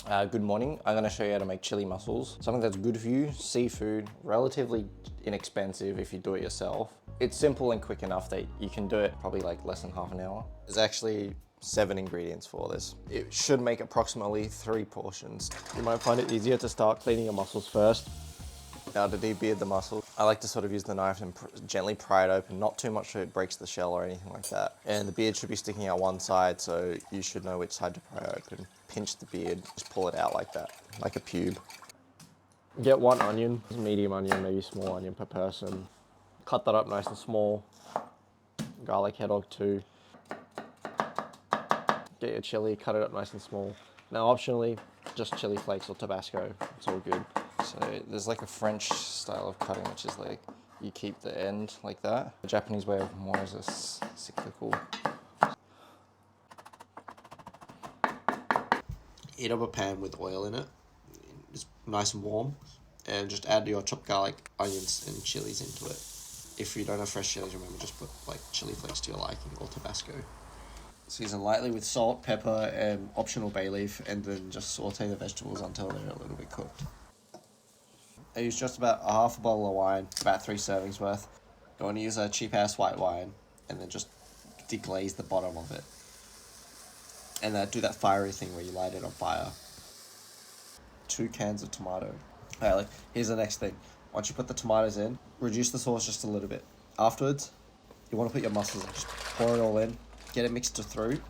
Good morning. I'm gonna show you how to make chili mussels. Something that's good for you, seafood, relatively inexpensive if you do it yourself. It's simple and quick enough that you can do it probably like less than half an hour. There's actually 7 ingredients for this. It should make approximately 3 portions. You might find it easier to start cleaning your mussels first. Now to debeard the mussel, I like to sort of use the knife and gently pry it open, not too much so it breaks the shell or anything like that. And the beard should be sticking out one side, so you should know which side to pry open. Pinch the beard, just pull it out like that, like a pube. Get 1 onion, medium onion, maybe small onion per person. Cut that up nice and small. Garlic head or 2. Get your chili, cut it up nice and small. Now optionally, just chili flakes or Tabasco, it's all good. So there's like a French style of cutting, which is like, you keep the end like that. The Japanese way of more is a cyclical. Heat up a pan with oil in it. It's nice and warm. And just add your chopped garlic, onions, and chilies into it. If you don't have fresh chilies, remember, just put like chili flakes to your liking or Tabasco. Season lightly with salt, pepper, and optional bay leaf, and then just saute the vegetables until they're a little bit cooked. I use just about a half a bottle of wine, about 3 servings worth. You want to use a cheap ass white wine, and then just deglaze the bottom of it. And do that fiery thing where you light it on fire. 2 cans of tomato. Alright, here's the next thing. Once you put the tomatoes in, reduce the sauce just a little bit. Afterwards, you want to put your mussels in. Just pour it all in, get it mixed through.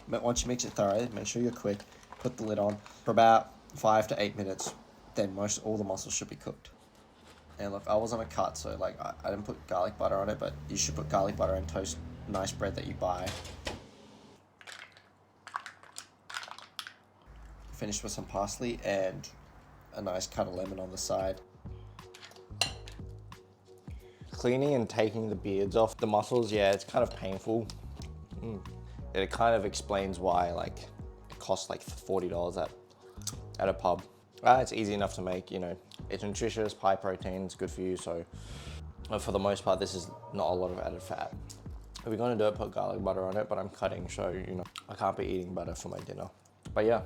Once you mix it thoroughly, make sure you're quick. Put the lid on for about 5 to 8 minutes. Then all the mussels should be cooked. And look, I was on a cut, so like I didn't put garlic butter on it, but you should put garlic butter and toast nice bread that you buy. Finish with some parsley and a nice cut of lemon on the side. Cleaning and taking the beards off the mussels, yeah, it's kind of painful. It kind of explains why like it costs like $40 at a pub. It's easy enough to make, you know, it's nutritious, high protein, it's good for you, so for the most part this is not a lot of added fat. If we're going to do it, put garlic butter on it, but I'm cutting, so you know I can't be eating butter for my dinner. But yeah,